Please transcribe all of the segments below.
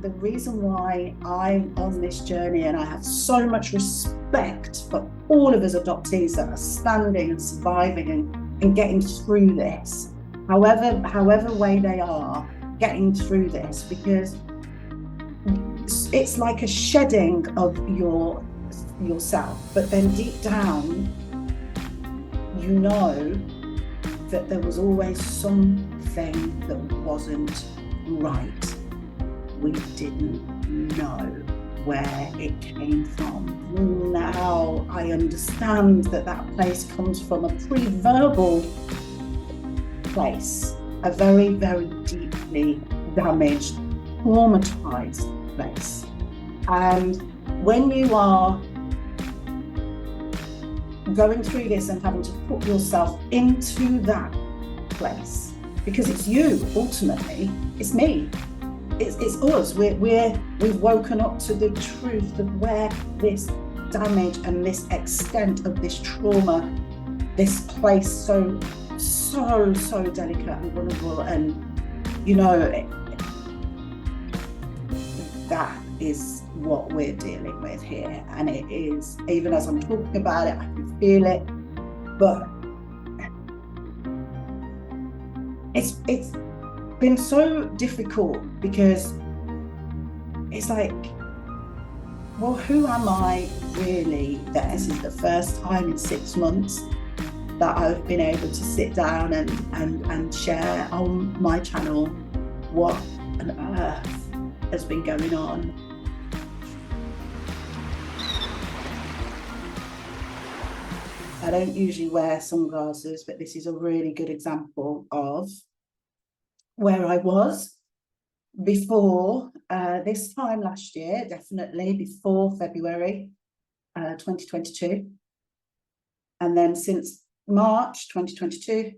the reason why I'm on this journey, and I have so much respect for all of us adoptees that are standing and surviving and getting through this, however way they are getting through this, because it's like a shedding of yourself, but then deep down, you know that there was always something that wasn't right. We didn't know where it came from. Now I understand that that place comes from a pre-verbal place, a very, very deeply damaged, traumatized place. And when you are going through this and having to put yourself into that place, because it's you, ultimately, it's me, it's us, we've woken up to the truth of where this damage and this extent of this trauma, this place so delicate and vulnerable, and you know, that is what we're dealing with here. And it is, even as I'm talking about it, I can feel it, but it's been so difficult, because it's like, well, who am I really? That this is the first time in 6 months that I've been able to sit down and share on my channel what on earth has been going on. I don't usually wear sunglasses, but this is a really good example of where I was before this time last year, definitely before February 2022. And then since March 2022,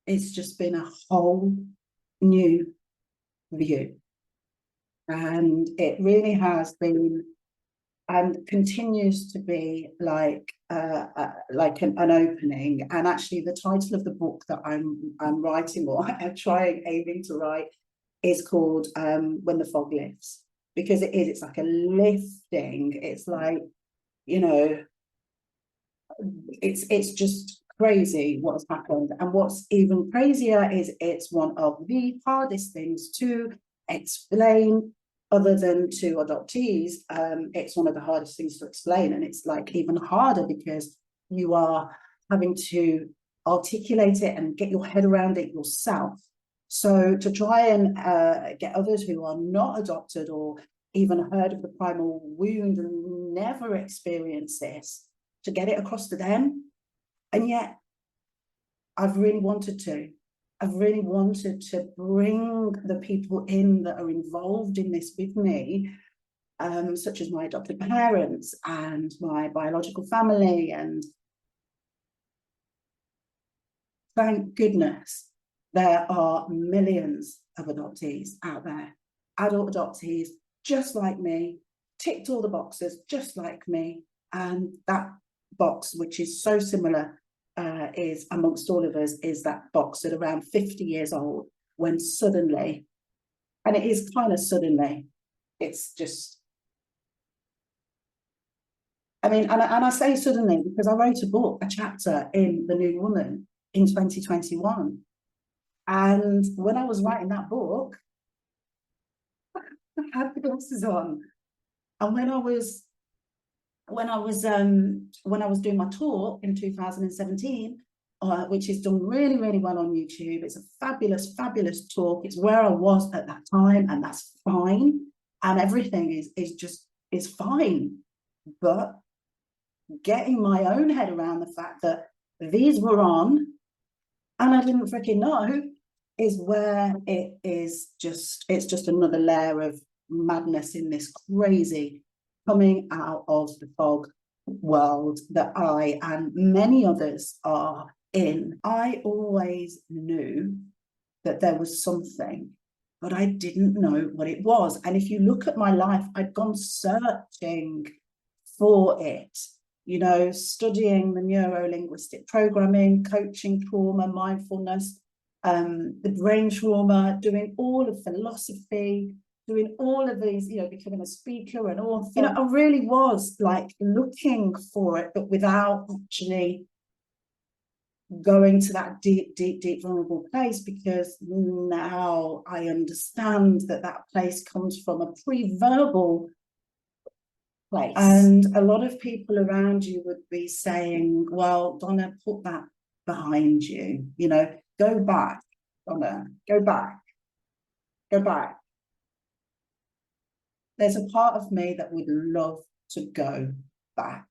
it's just been a whole new view. And it really has been, and continues to be, like an opening. And actually the title of the book that I'm writing, or I'm aiming to write, is called When the Fog Lifts, because it's like a lifting. It's like, you know, it's just crazy what's happened. And what's even crazier is it's one of the hardest things to explain, other than to adoptees. It's one of the hardest things to explain, and it's like even harder because you are having to articulate it and get your head around it yourself. So to try and get others who are not adopted or even heard of the primal wound and never experienced this, to get it across to them. And yet I've really wanted to bring the people in that are involved in this with me, such as my adopted parents and my biological family. And thank goodness there are millions of adoptees out there, adult adoptees, just like me, ticked all the boxes, just like me. And that box, which is so similar, is amongst all of us, is that box at around 50 years old, when suddenly, and it is kind of suddenly, it's just, I mean, and I say suddenly because I wrote a chapter in The New Woman in 2021. And when I was writing that book, I had the glasses on. And when I was doing my talk in 2017, which is done really, really well on YouTube, it's a fabulous talk. It's where I was at that time, and that's fine. And everything is fine. But getting my own head around the fact that these were on, and I didn't freaking know, is where it's just another layer of madness in this crazy coming out of the fog world that I and many others are in. I always knew that there was something, but I didn't know what it was. And if you look at my life, I'd gone searching for it, you know, studying the neuro-linguistic programming, coaching, trauma, mindfulness, the brain trauma, doing all of philosophy, doing all of these, you know, becoming a speaker and author. You know, I really was like looking for it, but without actually going to that deep, deep, deep vulnerable place, because now I understand that that place comes from a pre-verbal place. And a lot of people around you would be saying, well, Donna, put that behind you, you know, go back, Donna, go back, go back. There's a part of me that would love to go back.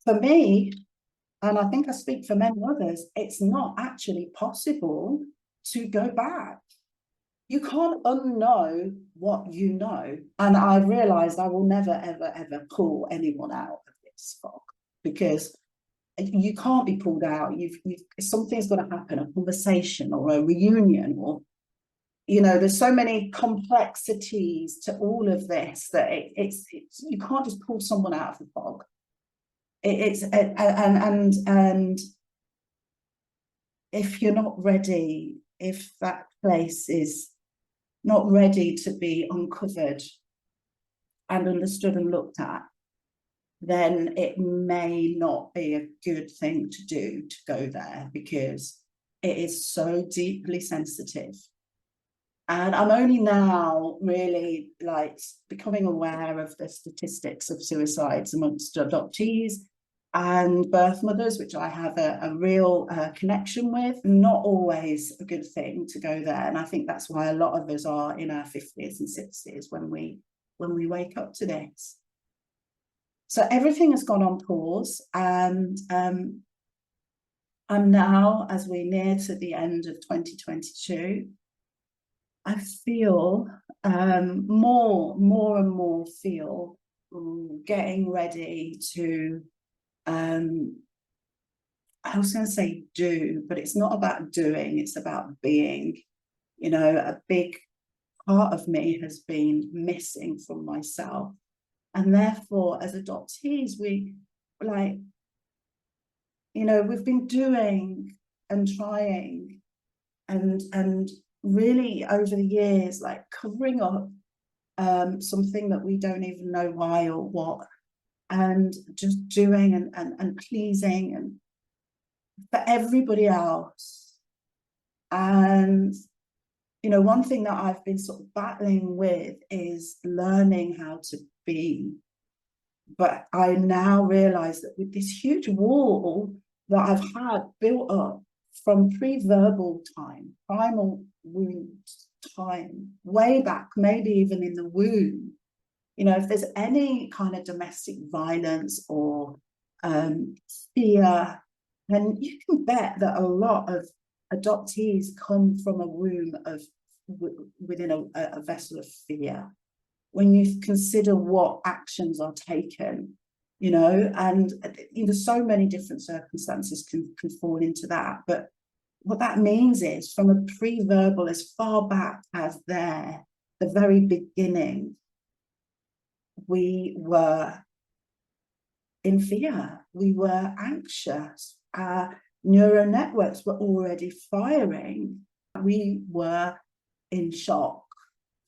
For me, and I think I speak for many others, it's not actually possible to go back. You can't unknow what you know. And I've realized I will never, ever, ever pull anyone out of this fog, because you can't be pulled out. Something's got to happen, a conversation or a reunion, or, you know, there's so many complexities to all of this that it's you can't just pull someone out of the fog. And if you're not ready, if that place is not ready to be uncovered and understood and looked at, then it may not be a good thing to do to go there, because it is so deeply sensitive. And I'm only now really like becoming aware of the statistics of suicides amongst adoptees and birth mothers, which I have a real connection with. Not always a good thing to go there. And I think that's why a lot of us are in our 50s and 60s when we wake up to this. So everything has gone on pause, and I'm now, as we near to the end of 2022, I feel more and more feel getting ready to, I was going to say do, but it's not about doing, it's about being. You know, a big part of me has been missing from myself. And therefore, as adoptees, we like, you know, we've been doing and trying and really over the years, like covering up something that we don't even know why or what, and just doing and pleasing and for everybody else. And, you know, one thing that I've been sort of battling with is learning how to be. But I now realize that with this huge wall that I've had built up from pre-verbal time, primal wound time, way back, maybe even in the womb, you know, if there's any kind of domestic violence or fear, then you can bet that a lot of adoptees come from a womb of within a vessel of fear. When you consider what actions are taken, you know, and you know, so many different circumstances can fall into that. But what that means is, from a pre-verbal as far back as the very beginning, we were in fear, we were anxious, our neural networks were already firing, we were in shock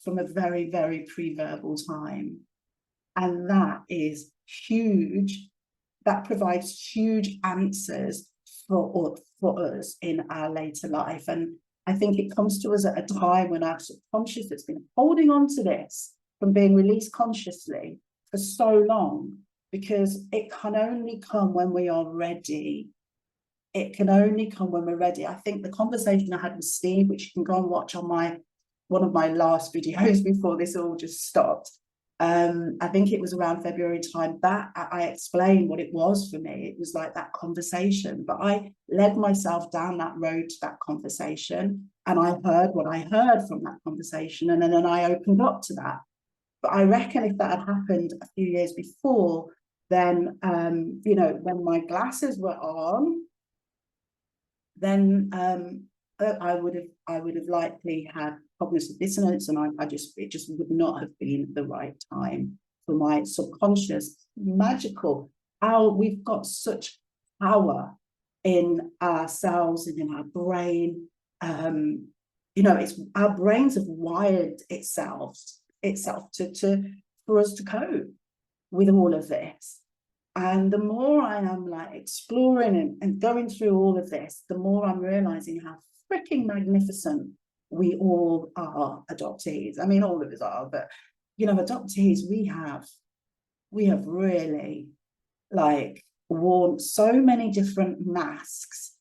from a very, very pre-verbal time. And that is huge. That provides huge answers for us in our later life. And I think it comes to us at a time when our subconscious has been holding on to this from being released consciously for so long, because it can only come when we are ready. It can only come when we're ready. I think the conversation I had with Steve, which you can go and watch on one of my last videos before this all just stopped. I think it was around February time that I explained what it was for me. It was like that conversation, but I led myself down that road to that conversation, and I heard what I heard from that conversation, and then I opened up to that. But I reckon if that had happened a few years before, then you know, when my glasses were on, then I would have likely had cognitive dissonance, and it just would not have been the right time for my subconscious. Magical how we've got such power in ourselves and in our brain. You know, it's our brains have wired itself for us to cope with all of this. And the more I am like exploring and going through all of this, the more I'm realizing how freaking magnificent we all are, adoptees. I mean, all of us are, but you know, adoptees, we have really like worn so many different masks.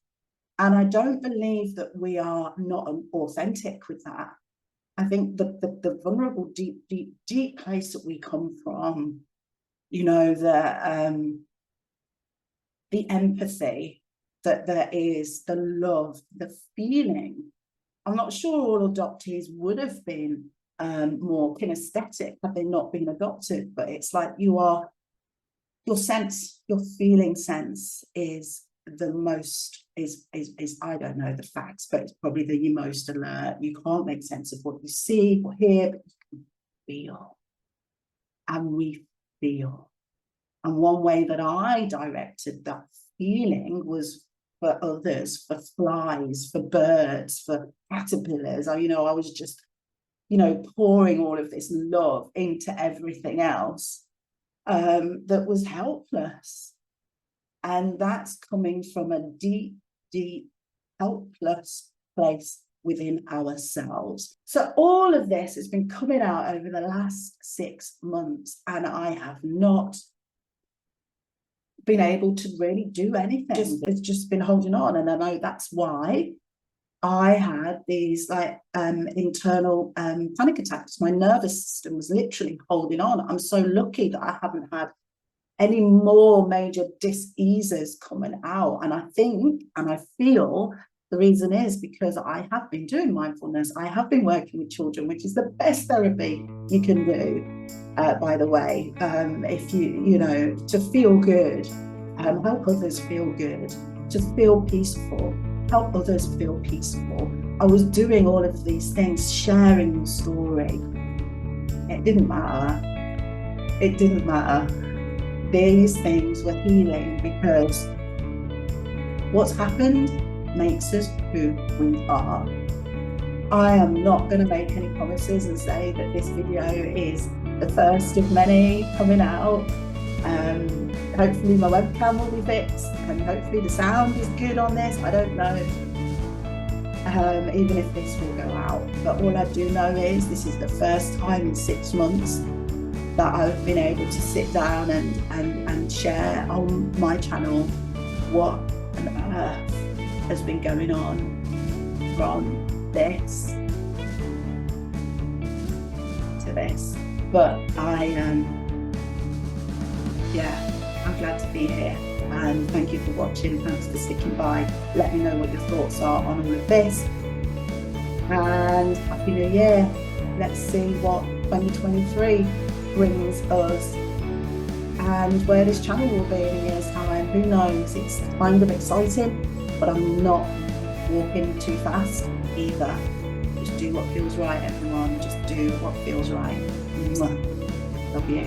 And I don't believe that we are not authentic with that. I think the vulnerable, deep place that we come from, you know, the empathy that there is, the love, the feeling. I'm not sure all adoptees would have been more kinesthetic had they not been adopted, but it's like your feeling sense is the most, is I don't know the facts, but it's probably the most alert. You can't make sense of what you see or hear, but you can feel. And we feel. And one way that I directed that feeling was for others, for flies, for birds, for caterpillars. You know, I was just, you know, pouring all of this love into everything else that was helpless. And that's coming from a deep, deep, helpless place within ourselves. So all of this has been coming out over the last 6 months, and I have not been able to really do anything. It's just been holding on. And I know that's why I had these like internal panic attacks. My nervous system was literally holding on. I'm so lucky that I haven't had any more major dis-eases coming out. And I think, and I feel the reason is because I have been doing mindfulness. I have been working with children, which is the best therapy you can do, by the way, if you know, to feel good, help others feel good, to feel peaceful, help others feel peaceful. I was doing all of these things, sharing the story. It didn't matter. It didn't matter. These things were healing because what's happened makes us who we are. I am not going to make any promises and say that this video is the first of many coming out. Hopefully my webcam will be fixed and hopefully the sound is good on this. I don't know even if this will go out, but all I do know is this is the first time in 6 months that I've been able to sit down and share on my channel what on earth has been going on from this to this. But I'm glad to be here, and thank you for watching. Thanks for sticking by. Let me know what your thoughts are on all of this, and Happy New Year. Let's see what 2023 brings us and where this channel will be in a year's time. Who knows? It's kind of exciting, but I'm not walking too fast either. Just do what feels right, everyone. Just do what feels right. Love you.